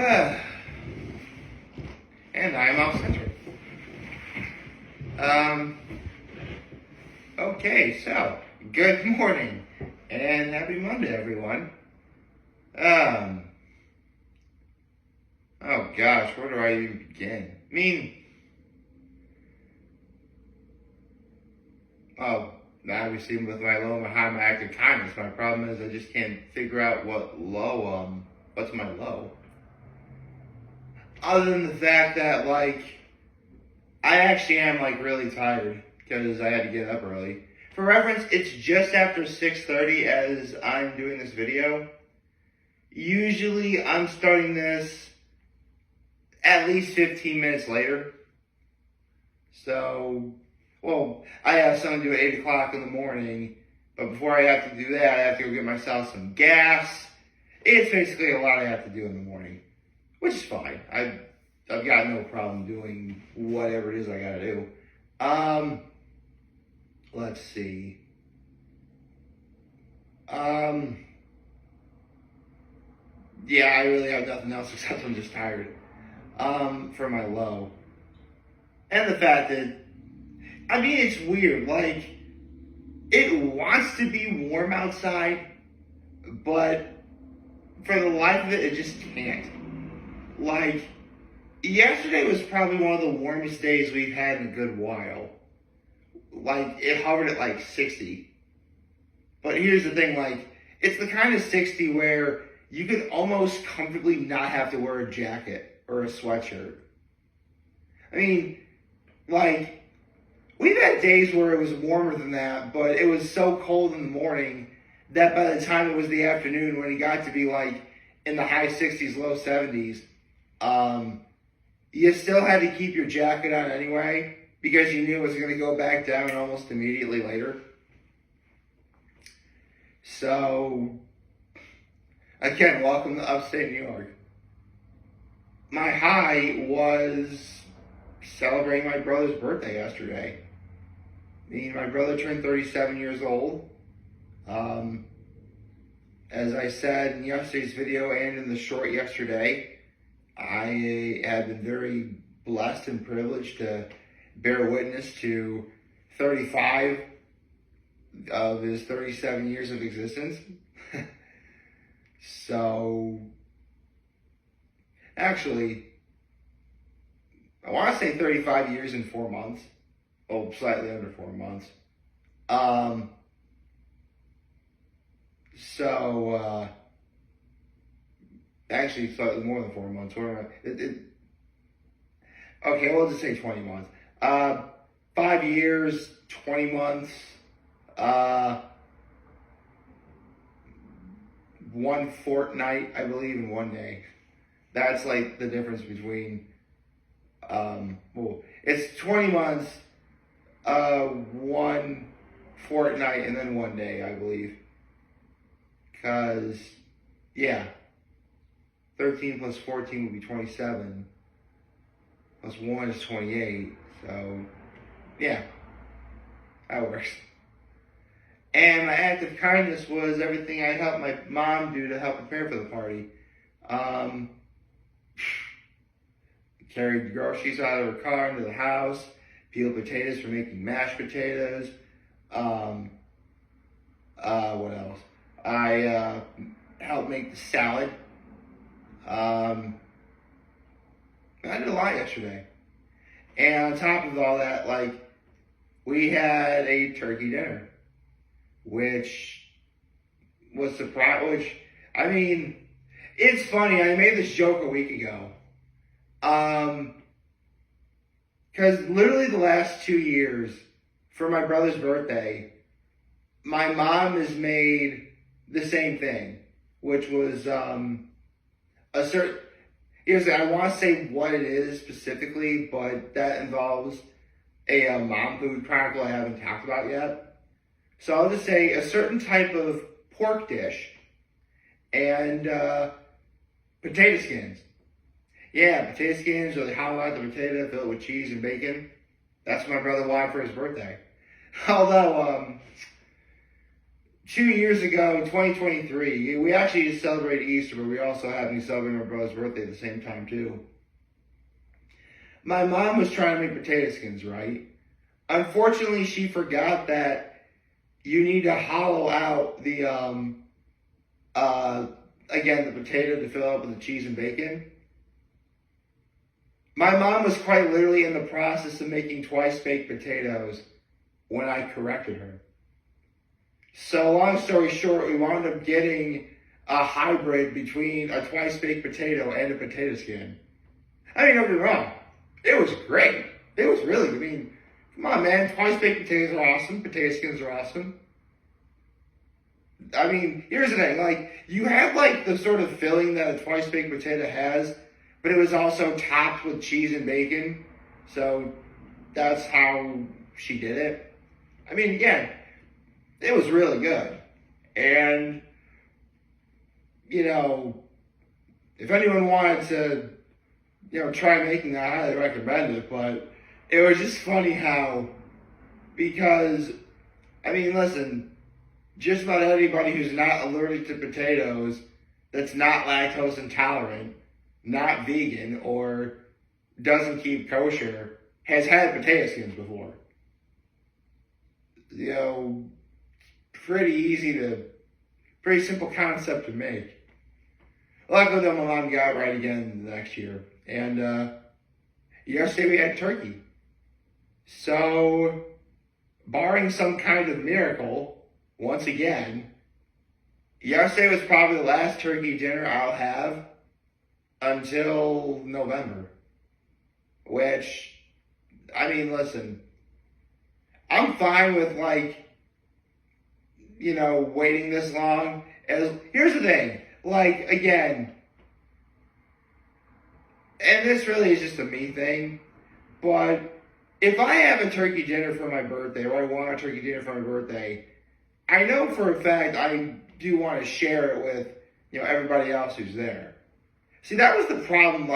And I am off center. Okay, so good morning and happy Monday, everyone. Oh gosh, where do I even begin? Obviously with my low and my high, my active kindness. My problem is I just can't figure out what's my low. Other than the fact that, I actually am, really tired because I had to get up early. For reference, it's just after 6:30 as I'm doing this video. Usually, I'm starting this at least 15 minutes later. So, I have something to do at 8 o'clock in the morning, but before I have to do that, I have to go get myself some gas. It's basically a lot I have to do in the morning, which is fine. I've got no problem doing whatever it is I gotta do. Let's see. Yeah, I really have nothing else except I'm just tired. For my low. And the fact that, it's weird. It wants to be warm outside, but for the life of it, it just can't. Yesterday was probably one of the warmest days we've had in a good while. It hovered at 60. But here's the thing, it's the kind of 60 where you could almost comfortably not have to wear a jacket or a sweatshirt. We've had days where it was warmer than that, but it was so cold in the morning that by the time it was the afternoon, when it got to be in the high 60s, low 70s, you still had to keep your jacket on anyway because you knew it was going to go back down almost immediately later. So, again, welcome to upstate New York. My high was celebrating my brother's birthday yesterday. My brother turned 37 years old. As I said in yesterday's video and in the short yesterday, I have been very blessed and privileged to bear witness to 35 of his 37 years of existence. So, actually, I want to say 35 years and 4 months. Slightly under 4 months. Actually, slightly more than 4 months. Okay, we'll just say 20 months. 5 years, 20 months, 1 fortnight, I believe, in 1 day. That's the difference between, it's 20 months, 1 fortnight, and then 1 day, I believe. Because, 13 plus 14 would be 27. Plus 1 is 28. So, that works. And my act of kindness was everything I helped my mom do to help prepare for the party. Carried the groceries out of her car into the house, peeled potatoes for making mashed potatoes. What else? I helped make the salad. I did a lot yesterday. And on top of all that, we had a turkey dinner, which was surprising. It's funny. I made this joke a week ago. Because literally the last 2 years, for my brother's birthday, my mom has made the same thing, which was I want to say what it is specifically, but that involves a mom food chronicle I haven't talked about yet. So I'll just say a certain type of pork dish and potato skins. Yeah, potato skins, or they hollow out the potato, fill it with cheese and bacon. That's what my brother wanted for his birthday. Although, 2 years ago, in 2023, we actually just celebrated Easter, but we also happened to celebrate my brother's birthday at the same time too. My mom was trying to make potato skins, right? Unfortunately, she forgot that you need to hollow out the again, the potato to fill up with the cheese and bacon. My mom was quite literally in the process of making twice baked potatoes when I corrected her. So long story short, we wound up getting a hybrid between a twice baked potato and a potato skin. I mean, don't get me wrong, it was great. It was really, I mean, come on, man, twice baked potatoes are awesome, potato skins are awesome. I mean, here's the thing, like, you have like the sort of filling that a twice baked potato has, but it was also topped with cheese and bacon. So that's how she did it. I mean, again, it was really good. And, you know, if anyone wanted to, try making that, I highly recommend it. But it was just funny how, because, I mean, listen, just about anybody who's not allergic to potatoes, that's not lactose intolerant, not vegan, or doesn't keep kosher, has had potato skins before. Pretty simple concept to make. Luckily, though, my mom got it right again the next year. And yesterday we had turkey. So, barring some kind of miracle, once again, yesterday was probably the last turkey dinner I'll have until November. Which, I mean, listen, I'm fine with, waiting this long. Here's the thing, again, and this really is just a me thing, but if I have a turkey dinner for my birthday, or I want a turkey dinner for my birthday, I know for a fact I do want to share it with, everybody else who's there. See, that was the problem,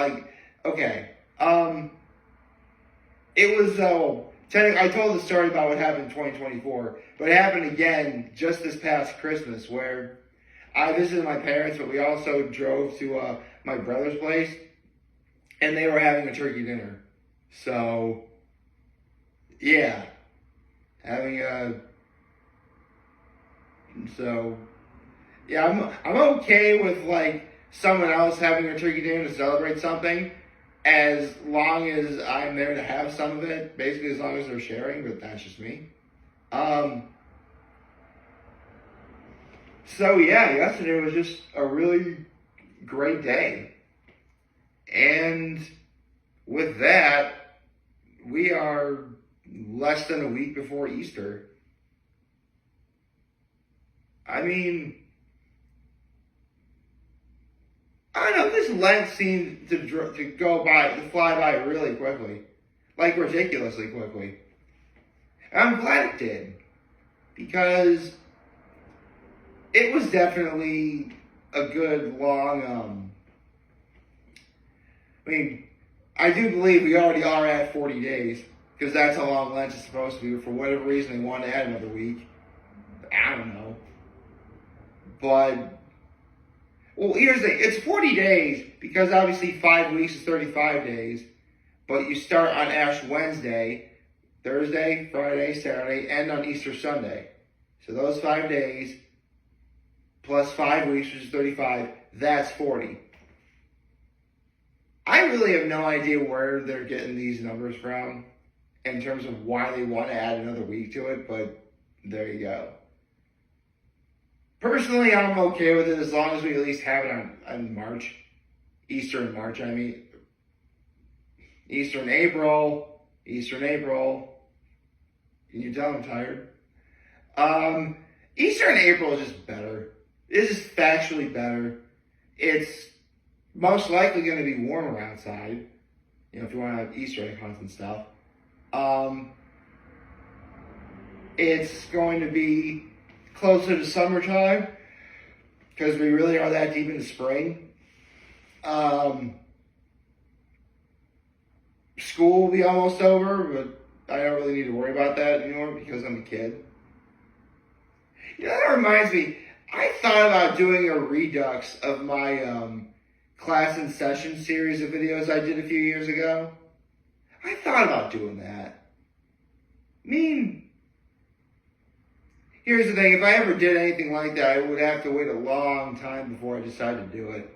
it was, I told the story about what happened in 2024, but it happened again just this past Christmas, where I visited my parents, but we also drove to my brother's place, and they were having a turkey dinner. So, yeah, I'm okay with someone else having a turkey dinner to celebrate something, as long as I'm there to have some of it, basically as long as they're sharing, but that's just me. So yeah, yesterday was just a really great day. And with that, we are less than a week before Easter. I mean, I don't know, this Lent seemed to fly by really quickly. Ridiculously quickly. And I'm glad it did. Because it was definitely a good long, I do believe we already are at 40 days. Because that's how long Lent is supposed to be. For whatever reason, they want to add another week. I don't know. But, well, here's the thing. It's 40 days because obviously 5 weeks is 35 days. But you start on Ash Wednesday, Thursday, Friday, Saturday, and on Easter Sunday. So those 5 days plus 5 weeks, which is 35, that's 40. I really have no idea where they're getting these numbers from in terms of why they want to add another week to it, but there you go. Personally, I'm okay with it as long as we at least have it on March. Easter in March, I mean. Easter in April. Can you tell I'm tired? Easter in April is just better. It's just factually better. It's most likely going to be warmer outside. If you want to have Easter egg hunts and stuff. It's going to be closer to summertime because we really are that deep into spring. School will be almost over, but I don't really need to worry about that anymore because I'm a kid. You know, that reminds me, I thought about doing a redux of my class in session series of videos I did a few years ago. I thought about doing that. I mean, here's the thing, if I ever did anything like that, I would have to wait a long time before I decided to do it.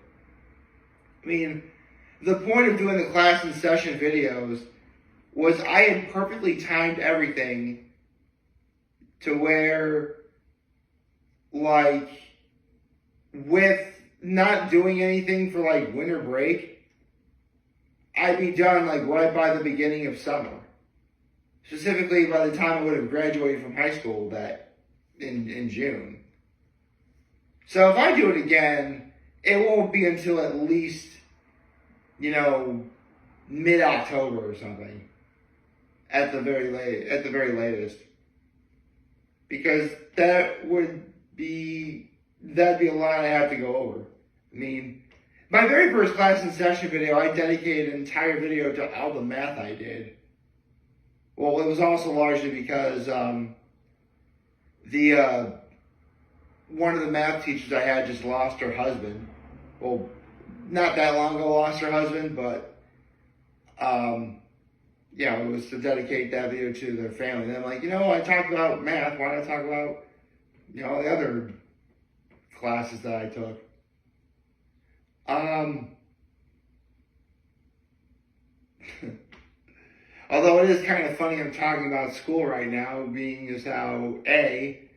I mean, the point of doing the class in session videos was I had perfectly timed everything to where, like, with not doing anything for like winter break, I'd be done like right by the beginning of summer. Specifically by the time I would have graduated from high school that in June. So if I do it again, it won't be until at least, you know, mid-October or something. At the very latest. Because that'd be a lot I have to go over. I mean, my very first class in session video, I dedicated an entire video to all the math I did. Well, it was also largely because one of the math teachers I had just lost her husband. Well, not that long ago lost her husband, but yeah, it was to dedicate that video to their family. And I'm like, you know, I talked about math. Why don't I talk about, you know, the other classes that I took? Although it is kind of funny I'm talking about school right now, being as how, A,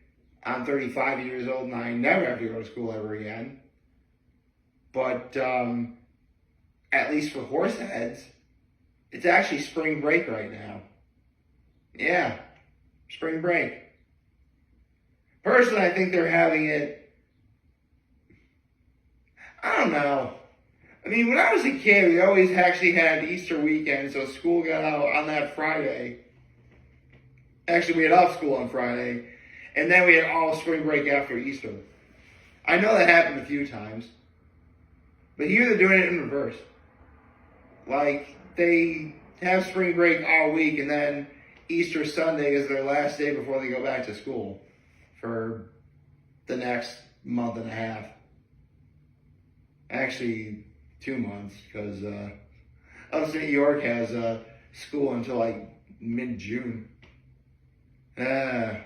I'm 35 years old and I never have to go to school ever again. But at least for horseheads, it's actually spring break right now. Yeah, spring break. Personally, I think they're having it, I don't know. I mean, when I was a kid, we always actually had Easter weekend, so school got out on that Friday. Actually, we had off school on Friday, and then we had all spring break after Easter. I know that happened a few times, but here they're doing it in reverse. Like, they have spring break all week, and then Easter Sunday is their last day before they go back to school for the next month and a half. Actually, 2 months, because upstate New York has school until like mid-June. Yeah,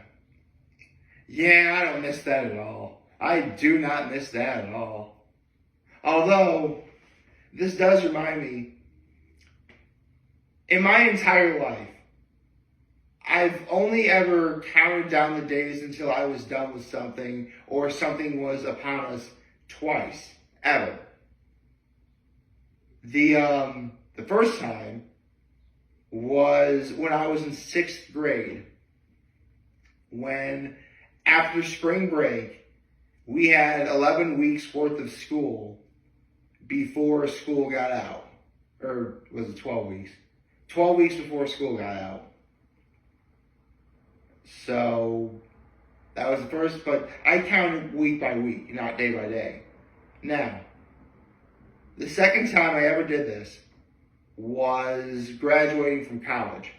I don't miss that at all. I do not miss that at all. Although, this does remind me, in my entire life, I've only ever counted down the days until I was done with something or something was upon us twice, ever. The first time was when I was in 6th grade, when after spring break, we had 11 weeks worth of school before school got out. Or was it 12 weeks? 12 weeks before school got out. So that was the first, but I counted week by week, not day by day. Now, the second time I ever did this was graduating from college,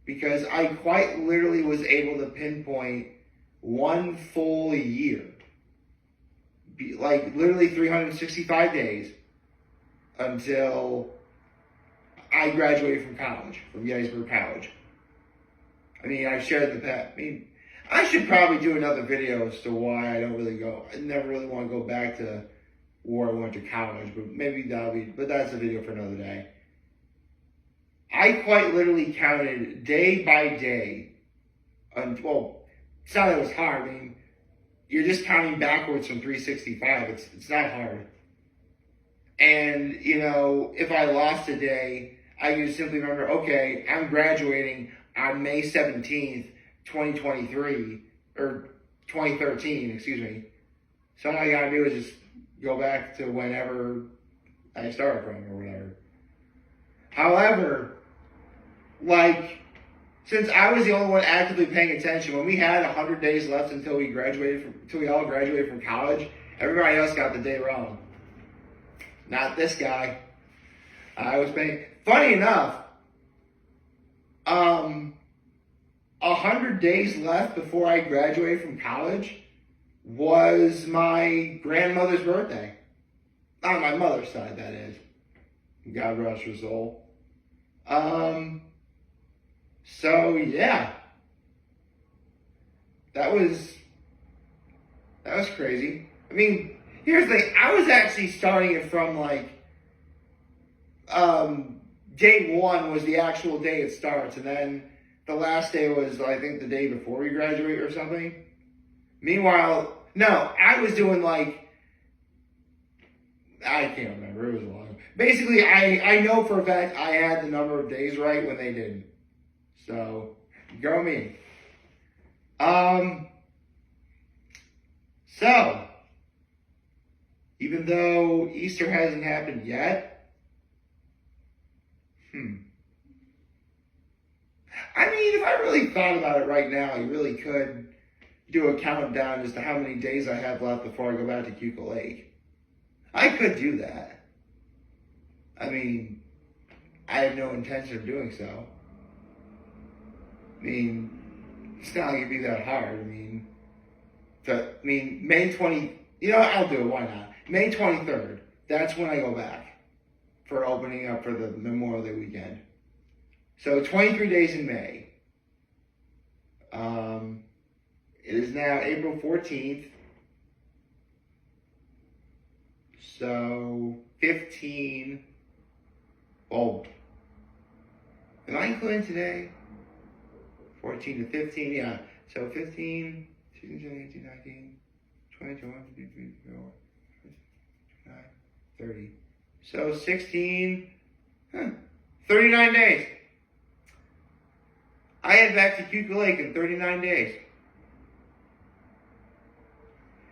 because I quite literally was able to pinpoint one full year, like literally 365 days, until I graduated from college, from Gettysburg College. I mean, I've shared the past. I mean, I should probably do another video as to why I never really want to go back to where I went to college, but maybe that's a video for another day. I quite literally counted day by day, well, it's not that it was hard. I mean, you're just counting backwards from 365. It's not hard. And, you know, if I lost a day, I could simply remember, okay, I'm graduating on May 17th, 2023, or 2013, excuse me. So all I gotta do is just go back to whenever I started from or whatever. However, like, since I was the only one actively paying attention, when we had 100 days left until we all graduated from college, everybody else got the day wrong. Not this guy. I was paying. Funny enough, 100 days left before I graduate from college was my grandmother's birthday. On my mother's side, that is. God rest her soul. So yeah. That was crazy. I mean, here's the thing. I was actually starting it from like, day one was the actual day it starts, and then the last day was, I think, the day before we graduate or something. Meanwhile, no, I was doing like, I can't remember. It was a long. Basically, I know for a fact I had the number of days right when they didn't. So, go me. So, even though Easter hasn't happened yet, I mean, if I really thought about it right now, you really could do a countdown as to how many days I have left before I go back to Keuka Lake. I could do that. I mean, I have no intention of doing so. I mean, it's not like it'd be that hard. I mean, May 20, you know, I'll do it, why not? May 23rd, that's when I go back for opening up for the Memorial Day weekend. So 23 days in May. It is now April 14th. So 15. Oh, am I including today? 14 to 15, yeah. So 15, 16, 17, 18, 19, 20, 21, 22, 23, 24, 30. So 16, 39 days. I head back to Keuka Lake in 39 days.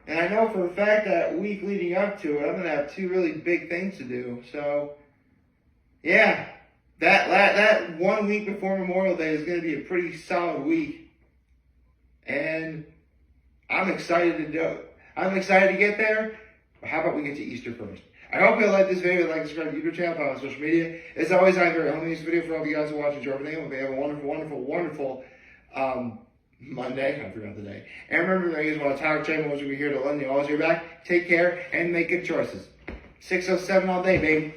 And I know for a fact that week leading up to it, I'm going to have two really big things to do. So, yeah, that 1 week before Memorial Day is going to be a pretty solid week. And I'm excited to do it. I'm excited to get there. But how about we get to Easter first? I hope you like this video. Like, subscribe to the YouTube channel, follow on social media. As always, I'm very home in this video for all of you guys who watch and enjoy everything. I hope you have a wonderful, wonderful, wonderful Monday. I forgot the day. And remember, I just want to talk to you. We'll be here to lend you all your back. Take care and make good choices. 607 all day, baby.